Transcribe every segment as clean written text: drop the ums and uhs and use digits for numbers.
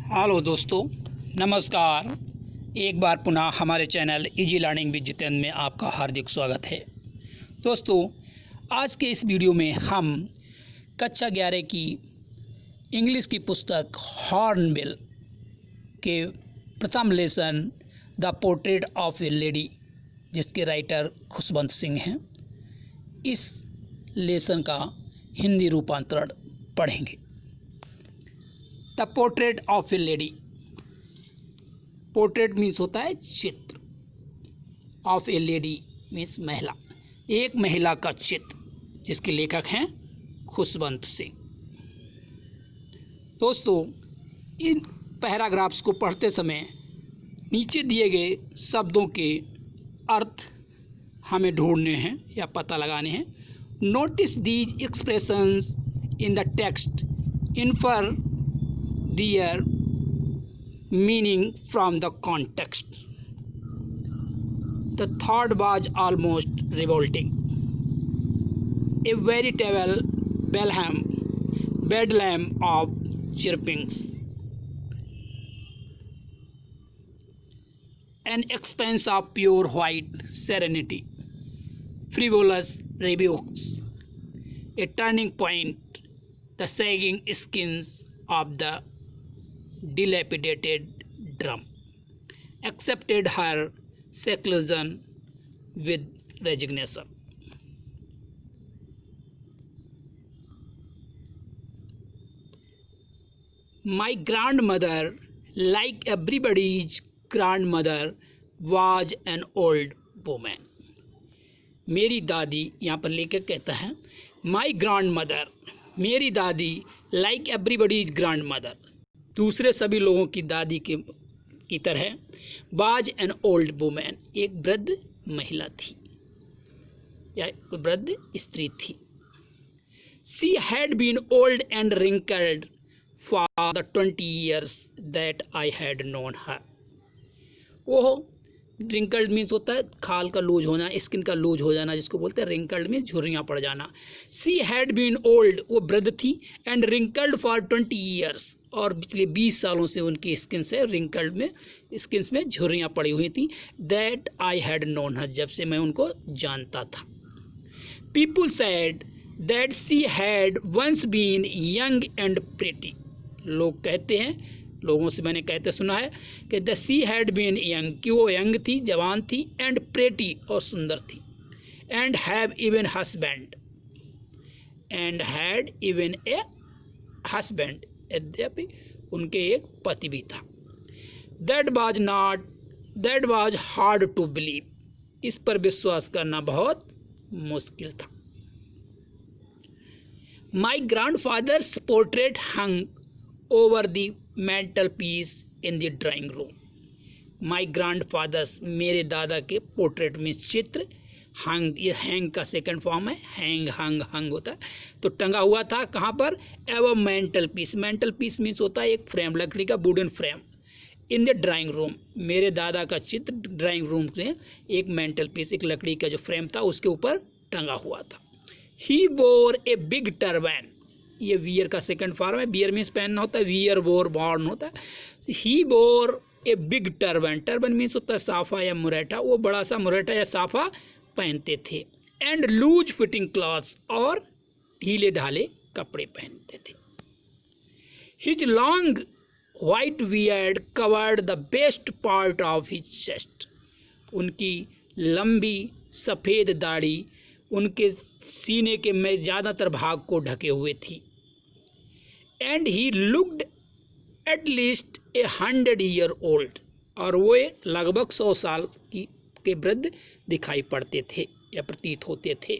Hello दोस्तों, नमस्कार। एक बार पुनः हमारे channel easy learning with Jitendra में आपका हार्दिक स्वागत है। दोस्तों, आज के इस वीडियो में हम कक्षा 11 की इंग्लिश की पुस्तक हॉर्नबिल के प्रथम lesson the portrait of A lady, जिसके राइटर खुशवंत सिंह हैं, इस लेसन का हिंदी रूपांतरण पढ़ेंगे। The portrait of A lady. Portrait means होता है चित्र, ऑफ ए लेडी मीन्स महिला, एक महिला का चित्र, जिसके लेखक हैं खुशवंत सिंह। दोस्तों, इन पैराग्राफ्स को पढ़ते समय नीचे दिए गए शब्दों के अर्थ हमें ढूंढने हैं या पता लगाने हैं। Notice these expressions in the text, infer their meaning from the context. The thought was almost revolting. A veritable bedlam of chirpings. An expanse of pure white serenity. Frivolous rebukes. A turning point. The sagging skins of the dilapidated drum accepted her seclusion with resignation. My grandmother, like everybody's grandmother, was an old woman. मेरी दादी, यहाँ पर लेखक कहता है माई grand mother, मेरी दादी, like everybody's grand mother, दूसरे सभी लोगों की दादी की तरह, वाज एन ओल्ड वुमेन, एक वृद्ध महिला थी या वृद्ध स्त्री थी। She had been old and wrinkled for the 20 years that I had known her. वो रिंकल्ड मीन्स होता है खाल का लूज होना, स्किन का लूज हो जाना, जिसको बोलते हैं रिंकल्ड मीन्स झुर्रियाँ पड़ जाना। सी हैड बीन ओल्ड, वो वृद्ध थी, एंड रिंकल्ड फॉर 20 years, और पिछले 20 सालों से उनकी स्किन से रिंकल्ड में स्किन में झुर्रियाँ पड़ी हुई थी। That I had known her, जब से मैं उनको जानता था। People said that she had once been young and pretty, लोग कहते हैं, लोगों से मैंने कहते सुना है कि the she had been young, कि वो यंग थी, जवान थी, एंड प्रेटी और सुंदर थी, and have even husband, and had even a husband, यद्यपि उनके एक पति भी था। That was hard to believe, इस पर विश्वास करना बहुत मुश्किल था। My grandfather's portrait hung over the mantelpiece in the drawing room. My grandfather's, मेरे दादा के पोर्ट्रेट में चित्र, हंग, ये हैंग का सेकंड फॉर्म है, हैंग हंग होता है, तो टंगा हुआ था कहाँ पर, एवं mental peace, mental peace means होता है एक फ्रेम, लकड़ी का wooden frame, in the drawing room, मेरे दादा का चित्र ड्राइंग रूम में एक मेंटल पीस, एक लकड़ी का जो फ्रेम था उसके ऊपर टंगा हुआ था। He bore a big turban, ये वियर का सेकंड फॉर्म है, बियर मीन्स पहनना होता है, वियर बोर बॉर्न होता है। He bore a big turban, turban means होता है साफा या मुरेठा, वो बड़ा सा मुरेठा या साफा पहनते थे। एंड लूज फिटिंग क्लॉथ्स, और ढीले ढाले कपड़े पहनते थे। His long white beard covered the best part of his chest, उनकी लंबी सफ़ेद दाढ़ी उनके सीने के में ज़्यादातर भाग को ढके हुए थी। And he looked at least 100 year old, और वो लगभग 100 साल के वृद्ध दिखाई पड़ते थे या प्रतीत होते थे।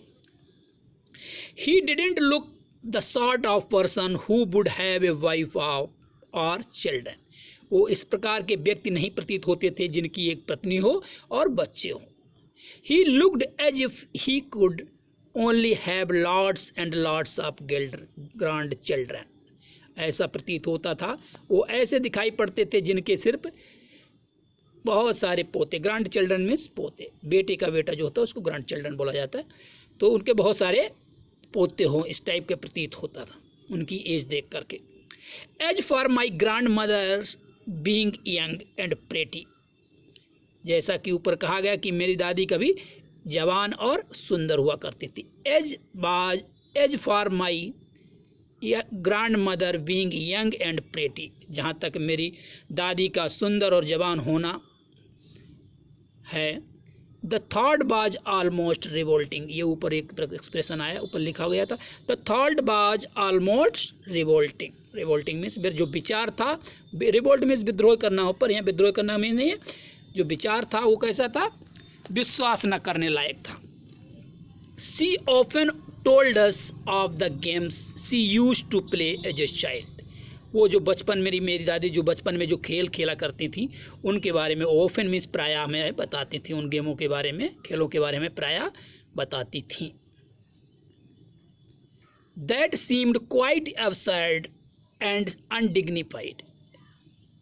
He didn't look the sort of person who would have a wife और चिल्ड्रन, वो इस प्रकार के व्यक्ति नहीं प्रतीत होते थे जिनकी एक पत्नी हो और बच्चे हो। He looked as if he could only have lots and lots of grandchildren. ऐसा प्रतीत होता था, वो ऐसे दिखाई पड़ते थे जिनके सिर्फ बहुत सारे पोते, ग्रैंड चिल्ड्रन मीन्स पोते, बेटे का बेटा जो होता है उसको ग्रैंड चिल्ड्रन बोला जाता है, तो उनके बहुत सारे पोते हों, इस टाइप के प्रतीत होता था उनकी एज देख करके। As for my grandmother's being young and pretty, जैसा कि ऊपर कहा गया कि मेरी दादी कभी जवान और सुंदर हुआ करती थी। As for my grand mother being young and pretty, जहाँ तक मेरी दादी का सुंदर और जवान होना है। द थर्ड बाज ऑलमोस्ट रिवोल्टिंग, ये ऊपर एक एक्सप्रेशन आया, ऊपर लिखा गया था द थर्ड बाज ऑलमोस्ट रिवोल्टिंग। रिवोल्टिंग मीन्स जो विचार था, रिवोल्ट मीन्स विद्रोह करना, ऊपर यहाँ विद्रोह करना मीन नहीं है, जो विचार था वो कैसा था, विश्वास न करने लायक था। She often told us of the games she use to play as a child, वो जो बचपन मेरी दादी जो बचपन में जो खेल खेला करती थी उनके बारे में ऑफन मीन्स प्रायः हमें बताती थी, उन गेमों के बारे में, खेलों के बारे में प्रायः बताती थी। That seemed quite absurd and undignified,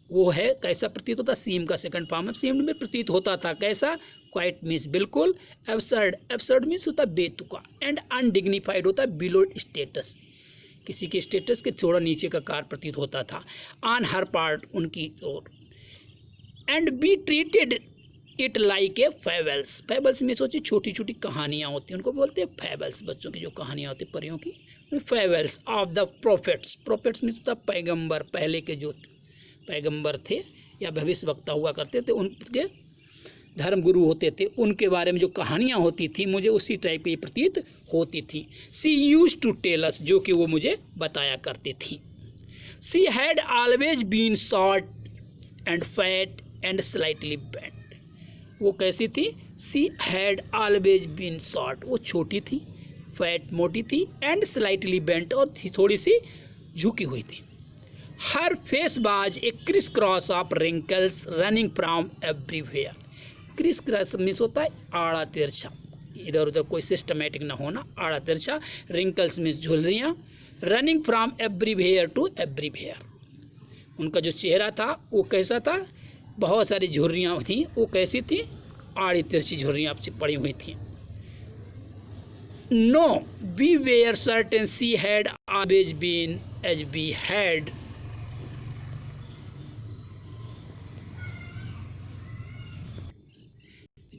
वो है कैसा प्रतीत होता, सीम का सेकंड फॉर्म है, सीम्ड में प्रतीत होता था कैसा, क्वाइट मीन्स बिल्कुल, एब्सर्ड, एब्सर्ड मीन्स होता बेतुका, एंड अनडिग्निफाइड होता बिलो स्टेटस, किसी के स्टेटस के थोड़ा नीचे का कार्य प्रतीत होता था। ऑन हर पार्ट, उनकी ओर। And we treated it like a fables, fables में सोचिए छोटी छोटी कहानियाँ होती हैं, उनको बोलते हैं फैबल्स, बच्चों की जो कहानियाँ होती परियों की, fables of the prophets, prophets means होता पैगंबर, पहले के जो पैगंबर थे या भविष्यवक्ता हुआ करते थे, उनके धर्म गुरु होते थे, उनके बारे में जो कहानियाँ होती थी मुझे उसी टाइप की प्रतीत होती थी। She use to tell us, जो कि वो मुझे बताया करती थी। She had always been short and fat and slightly bent, वो कैसी थी, she had always been short, वो छोटी थी, फैट मोटी थी, एंड स्लाइटली बेंट और थोड़ी सी झुकी हुई थी। Her face was a crisscross of wrinkles running from everywhere, crisscross means होता है आड़ा तिरछा, इधर उधर कोई सिस्टमेटिक ना होना, आड़ा तिरछा, रिंकल्स मीन्स झुर्रियाँ, running from everywhere to everywhere, उनका जो चेहरा था वो कैसा था, बहुत सारी झुर्रियाँ थी, वो कैसी थी, आड़ी तिरछी झुर्रियाँ आपसे पड़ी हुई थी। No we were certain she had always been as we had,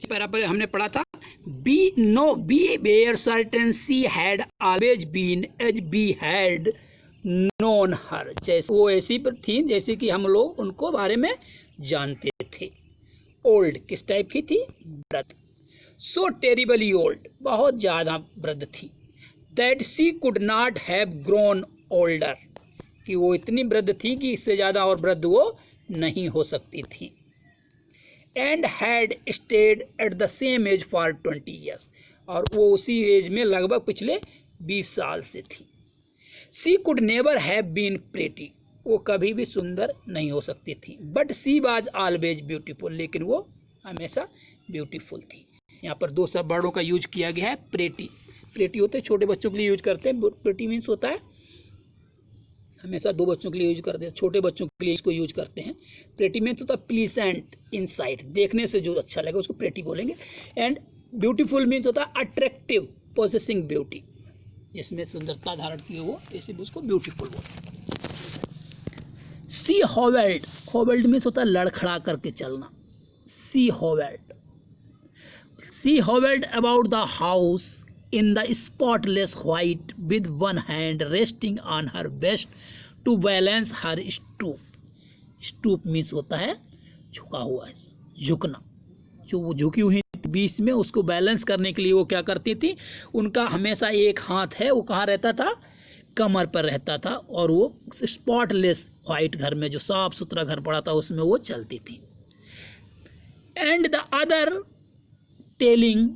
para पर हमने पढ़ा था we were certain she had always been as we had known her, जैसे वो ऐसी पर थी जैसे कि हम लोग उनको बारे में जानते थे। ओल्ड किस टाइप की थी, वृद्ध, सो टेरिबली ओल्ड, बहुत ज़्यादा वृद्ध थी। That she could not have grown older, कि वो इतनी वृद्ध थी कि इससे ज़्यादा और वृद्ध वो नहीं हो सकती थी। And had stayed at the same age for 20 years, और वो उसी एज में लगभग पिछले 20 साल से थी। She could never have been pretty, वो कभी भी सुंदर नहीं हो सकती थी। But she was always beautiful, लेकिन वो हमेशा ब्यूटीफुल थी। यहाँ पर दो सब वर्डों का यूज किया गया है। प्रेटी, प्रेटी होते हैं छोटे बच्चों के लिए यूज करते हैं, प्रेटी मीन्स होता है हमेशा दो बच्चों के लिए यूज करते हैं, छोटे बच्चों के लिए इसको यूज करते हैं। प्रेटी मीन्स होता है प्लीसेंट इन साइट, देखने से जो अच्छा लगे उसको प्रेटी बोलेंगे। एंड ब्यूटीफुल मीन्स होता है अट्रैक्टिव, पोजेसिंग ब्यूटी, जिसमें सुंदरता धारण की हो, इसी उसको ब्यूटीफुल बोलते हैं। सी हॉवेल्ड, हॉवेल्ड मीन्स होता है लड़खड़ा करके चलना। She hobbled, she hobbled about the house in the spotless white with one hand resting on her breast to balance her stoop. stoop means होता है झुका हुआ, झुकना, जो वो झुकी हुई बीच में उसको बैलेंस करने के लिए वो क्या करती थी, उनका हमेशा एक हाथ है वो कहाँ रहता था, कमर पर रहता था, और वो स्पॉटलेस वाइट घर में जो साफ सुथरा घर पड़ा था उसमें वो चलती थी। And the other telling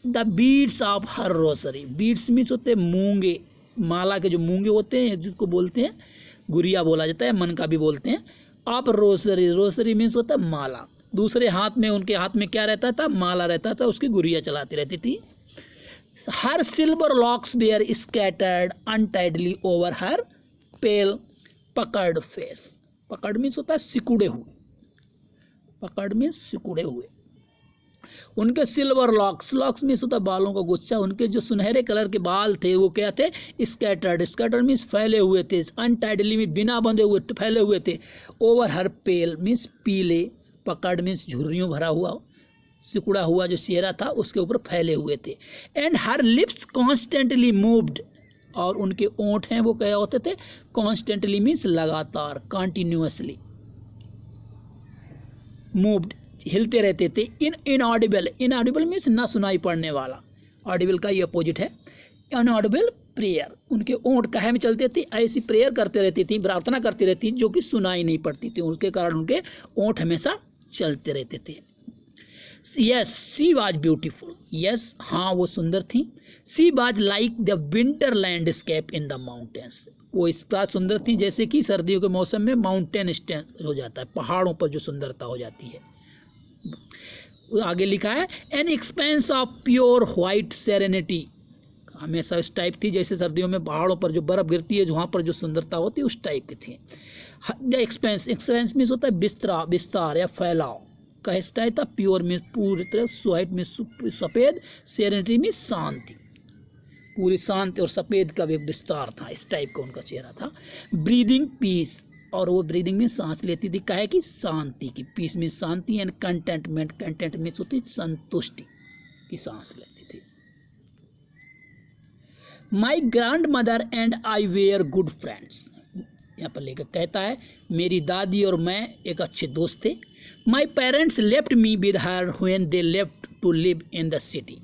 the beads of her Rossari, beads means होते हैं मूंगे, माला के जो मूंगे होते हैं जिसको बोलते हैं गुड़िया बोला जाता है, मन का भी बोलते हैं। ऑफ रोसरी, रोसरी मीन्स होता है माला, दूसरे हाथ में उनके हाथ में क्या रहता था, माला रहता था, उसकी गुड़िया चलाती रहती थी। Her silver locks were scattered untidily over her pale puckered face, पकड़ मीन्स होता है सिकुड़े हुए, पकड़ मीन्स सिकुड़े हुए। उनके सिल्वर लॉक्स, लॉक्स मीन्स होता है बालों का गुच्छा, उनके जो सुनहरे कलर के बाल थे वो क्या थे, स्कैटर्ड, स्कैटर्ड मीन्स फैले हुए थे, अनटाइडली में बिना बंधे हुए फैले हुए थे। ओवर हर पेल मीन्स पीले, पकड़ मीन्स झुर्रियों भरा हुआ सिकुड़ा हुआ जो चेहरा था उसके ऊपर फैले हुए थे। And her lips constantly moved, और उनके ओंठ हैं वो क्या होते थे, कॉन्स्टेंटली मीन्स लगातार, कॉन्टिन्यूसली मूव्ड हिलते रहते थे। इनऑडिबल, इनऑडिबल मीन्स ना सुनाई पड़ने वाला, ऑडिबल का ये अपोजिट है अनऑडिबल प्रेयर, उनके ओंठ कहे में चलते थे, ऐसी प्रेयर करते रहती थी, प्रार्थना करती रहती जो कि सुनाई नहीं पड़ती थी, उसके कारण उनके ओंठ हमेशा चलते रहते थे। Yes she was beautiful, yes हाँ वो सुंदर थी। She was like the winter landscape in the mountains, वो इस प्रकार सुंदर थी जैसे कि सर्दियों के मौसम में माउंटेन स्टैंड हो जाता है, पहाड़ों पर जो सुंदरता हो जाती है। आगे लिखा है an expense of pure white serenity, हमेशा इस टाइप थी जैसे सर्दियों में पहाड़ों पर जो बर्फ गिरती है वहाँ पर जो सुंदरता होती है उस टाइप की थी। द एक्सपेंस, एक्सपेंस मीन्स होता है बिस्तरा, विस्तार या फैलाव का इस टाइप था। प्योर मीन्स पूरी तरह, व्हाइट मीन्स सफ़ेद, सेरेनिटी मीन्स शांति, पूरी शांति और सफ़ेद का भी विस्तार था, इस टाइप का उनका चेहरा था। ब्रीदिंग पीस, और वो ब्रीदिंग में सांस लेती थी काहे की, शांति की, पीस मीन्स शांति, एंड कंटेंटमेंट, कंटेंट मीन्स होती संतुष्टि की सांस लेती थी। My grand mother and I were good friends, यहाँ पर लेकर कहता है मेरी दादी और मैं एक अच्छे दोस्त थे। My parents left me with her when they left to live in the city,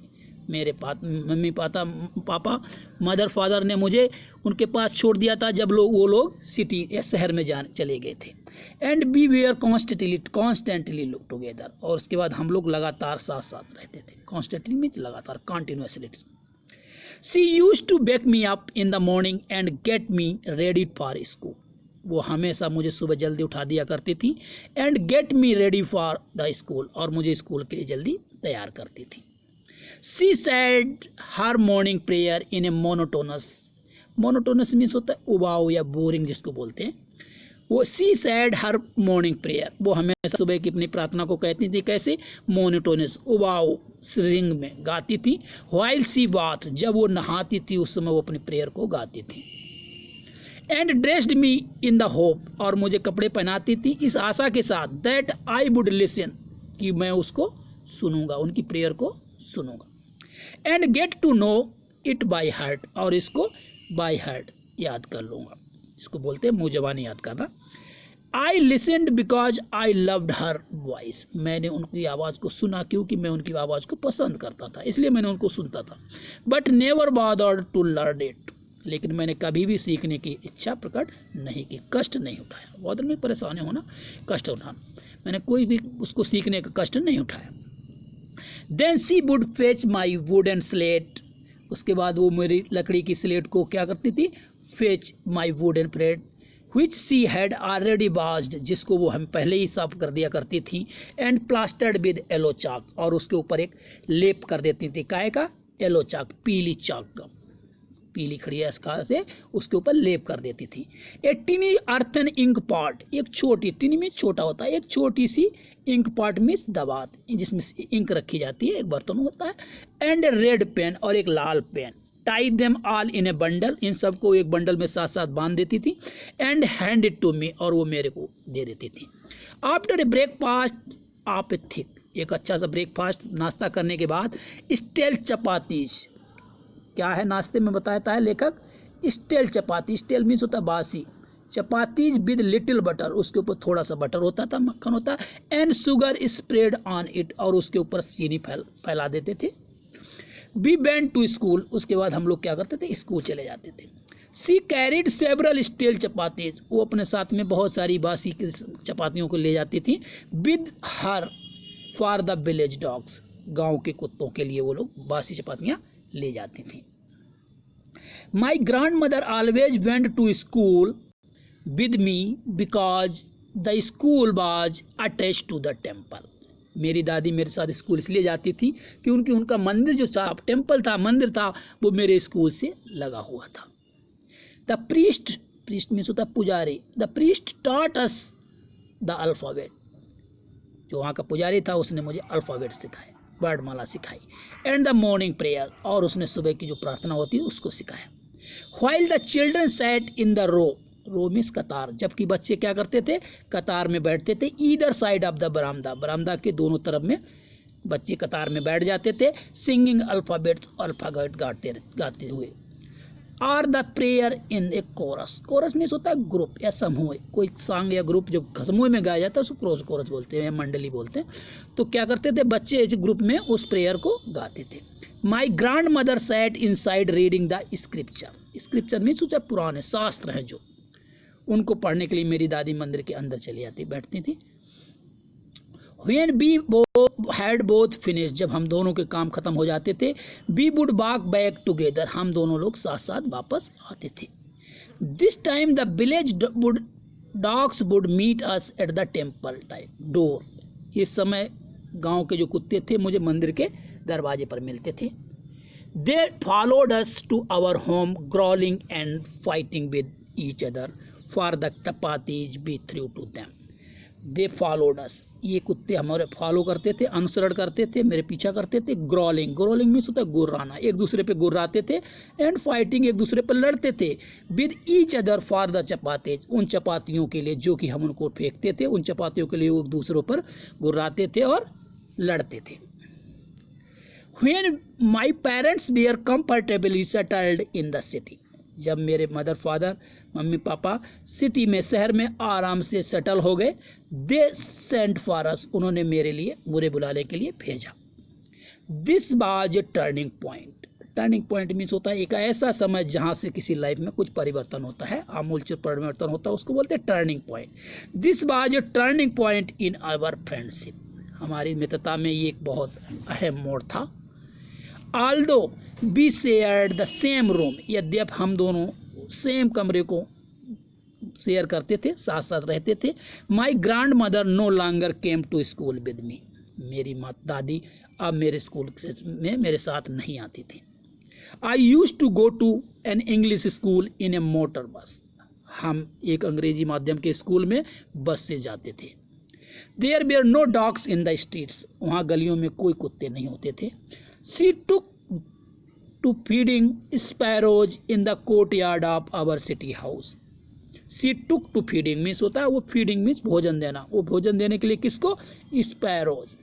मेरे मम्मी पापा मदर फादर ने मुझे उनके पास छोड़ दिया था जब वो लोग सिटी या शहर में चले गए थे। And we were constantly look together, और उसके बाद हम लोग लगातार साथ साथ रहते थे। कॉन्स्टेंटली मीन्स लगातार, continuously. She used to wake me up in the morning and get me ready for school, वो हमेशा मुझे सुबह जल्दी उठा दिया करती थी। And get me ready for the school, और मुझे स्कूल के लिए जल्दी तैयार करती थी। She said her morning prayer in a monotonous, monotonous means होता है उबाऊ या बोरिंग जिसको बोलते हैं, वो she said her morning prayer, वो हमेशा सुबह की अपनी प्रार्थना को कहती थी कैसे, मोनोटोनस, उबाऊ रिंग में गाती थी। while she bathed, जब वो नहाती थी उस समय वो अपनी प्रेयर को गाती थी। And dressed me in the hope, और मुझे कपड़े पहनाती थी इस आशा के साथ, दैट आई वुड लिसन, कि मैं उसको सुनूंगा, उनकी प्रेयर को सुनूंगा। And get to know it by heart, और इसको बाई हार्ट याद कर लूँगा, इसको बोलते हैं मुँह ज़बानी याद करना। I listened because I loved her voice, मैंने उनकी आवाज़ को सुना क्योंकि मैं उनकी आवाज़ को पसंद करता था, इसलिए मैंने उनको सुनता था। But never bothered to learn it, लेकिन मैंने कभी भी सीखने की इच्छा प्रकट नहीं की, कष्ट नहीं उठाया। बॉदर में परेशानी होना, कष्ट उठाना, मैंने कोई भी उसको सीखने का कष्ट नहीं उठाया। Then she would fetch my wooden slate, उसके बाद वो मेरी लकड़ी की स्लेट को क्या करती थी, fetch my wooden plate, which she had already washed, जिसको वो हम पहले ही साफ कर दिया करती थी। एंड प्लास्टर्ड विद येलो चाक, और उसके ऊपर एक लेप कर देती थी, काहे का, येलो चाक, पीली चाक का, पीली खड़िया से उसके ऊपर लेप कर देती थी। ए टिनी अर्थन इंक पॉट, एक छोटी, टिनी में छोटा होता है, एक छोटी सी इंक पॉट में दबात जिसमें इंक रखी जाती है, एक बर्तन होता है। एंड रेड पेन, और एक लाल pen. Tie them all in a bundle, इन सबको एक बंडल में साथ साथ बांध देती थी। And hand it to me, और वो मेरे को दे देती थी। After a breakfast of a thick, एक अच्छा सा ब्रेकफास्ट नाश्ता करने के बाद, स्टेल चपातीज, क्या है नाश्ते में बताता है लेखक, स्टेल चपाती, स्टेल मीन्स होता है बासी, चपातीज विद लिटिल बटर, उसके ऊपर थोड़ा सा बटर होता था, मक्खन होता है। And sugar spread on it, और उसके ऊपर चीनी फैला देते थे। वी वेंट टू स्कूल, उसके बाद हम लोग क्या करते थे, स्कूल चले जाते थे। सी कैरिड सेवरल स्टेल चपातीज, वो अपने साथ में बहुत सारी बासी चपातियों को ले जाती थी। With her for the village dogs, गाँव के कुत्तों के लिए वो लोग बासी चपातियाँ ले जाती थी। My grand mother always went to school with me because the school was attach to the temple, मेरी दादी मेरे साथ स्कूल इसलिए जाती थी क्योंकि उनका मंदिर जो था, टेम्पल था, मंदिर था, वो मेरे स्कूल से लगा हुआ था। द प्रीस्ट, प्रीस्ट मीन्स होता है पुजारी, the priest taught us the alphabet, जो वहाँ का पुजारी था उसने मुझे अल्फ़ाबेट सिखाया। वर्णमाला सिखाई, एंड द मॉर्निंग प्रेयर, और उसने सुबह की जो प्रार्थना होती है उसको सिखाया। While the children sat in the row means कतार, जबकि बच्चे क्या करते थे, कतार में बैठते थे, ईदर साइड ऑफ द बरामदा, बरामदा के दोनों तरफ में बच्चे कतार में बैठ जाते थे, सिंगिंग अल्फ़ाबेट्स, अल्फ़ाबेट गाते हुए, or the prayer in a chorus, chorus means होता है ग्रुप या समूह, कोई सॉन्ग या ग्रुप जो समूह में गाया जाता है उसको कोरस बोलते हैं या मंडली बोलते हैं। तो क्या करते थे बच्चे इस ग्रुप में उस प्रेयर को गाते थे। My grandmother sat inside reading the scripture, scripture means होता है पुराने शास्त्र हैं जो, उनको पढ़ने के लिए मेरी दादी मंदिर के अंदर चली जाती बैठती थी। When we had both finished, जब हम दोनों के काम खत्म हो जाते थे, we would walk back together, हम दोनों लोग साथ साथ वापस आते थे। This time the village dogs would meet us at the temple door, इस समय गांव के जो कुत्ते थे मुझे मंदिर के दरवाजे पर मिलते थे। They followed us to our home, growling and fighting with each other for the chapatis we threw to them. They followed us, ये कुत्ते हमारे फॉलो करते थे, अनुसरण करते थे, मेरे पीछा करते थे। ग्रॉलिंग, ग्रॉलिंग मीन्स होता है गुर्राना, एक दूसरे पे गुर्राते थे, एंड फाइटिंग, एक दूसरे पे लड़ते थे, with each other for the chapatis, उन चपातियों के लिए जो कि हम उनको फेंकते थे, उन चपातियों के लिए वो एक दूसरों पर गुर्राते थे और लड़ते थे। When my parents were comfortably settled in the city, जब मेरे mother father mummy papa city में शहर में आराम से सेटल हो गए, दे सेंट फॉर अस, उन्होंने मेरे लिए मुझे बुलाने के लिए भेजा। This was a turning point, turning point means होता है एक ऐसा समय जहाँ से किसी लाइफ में कुछ परिवर्तन होता है, आमूलचूल परिवर्तन होता है, उसको बोलते हैं turning point. This was a turning point in our friendship, हमारी मित्रता में ये एक बहुत अहम मोड़ था। Although we shared the same room, यद्यप हम दोनों सेम कमरे को शेयर करते थे, साथ साथ रहते थे। My grand mother no longer came to school with me, मेरी दादी अब मेरे स्कूल में मेरे साथ नहीं आती थी। I used to go to an English school in a motor bus, हम एक अंग्रेजी माध्यम के स्कूल में बस से जाते थे। There were no dogs in the streets, वहाँ गलियों में कोई कुत्ते नहीं होते थे। She took to feeding sparrows in the courtyard of our city house. She took to feeding means होता है वो feeding means भोजन देना, वो भोजन देने के लिए किसको, sparrows,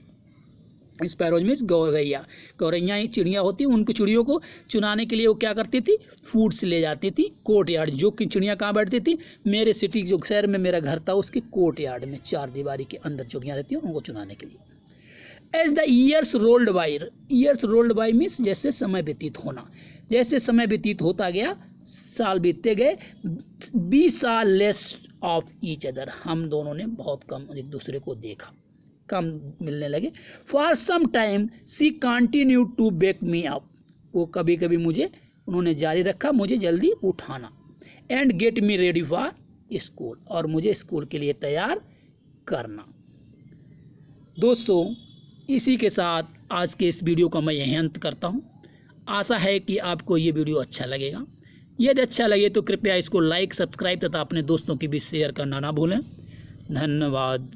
sparrows means गौरैया, गौरैया चिड़िया होती हैं, उनकी चिड़ियों को चुनाने के लिए वो क्या करती थी, फूड्स ले जाती थी कोर्ट यार्ड, जो कि चिड़िया कहाँ बैठती थी, मेरे सिटी जो शहर में मेरा घर था उसके कोर्ट यार्ड में, चार दीवारी के अंदर चिड़िया रहती हैं, उनको चुनाने के लिए। As the years rolled by, years rolled by means जैसे समय व्यतीत होना, जैसे समय व्यतीत होता गया, साल बीतते गए, 20 साल लेस ऑफ ईच अदर, हम दोनों ने बहुत कम एक दूसरे को देखा, कम मिलने लगे। For some time she continue to wake me up, वो कभी कभी मुझे उन्होंने जारी रखा मुझे जल्दी उठाना, and get me ready for school, और मुझे स्कूल के लिए तैयार करना। दोस्तों इसी के साथ आज के इस वीडियो का मैं यहीं अंत करता हूं। आशा है कि आपको ये वीडियो अच्छा लगेगा। यदि अच्छा लगे तो कृपया इसको लाइक, सब्सक्राइब तथा अपने दोस्तों के बीच शेयर करना ना भूलें। धन्यवाद।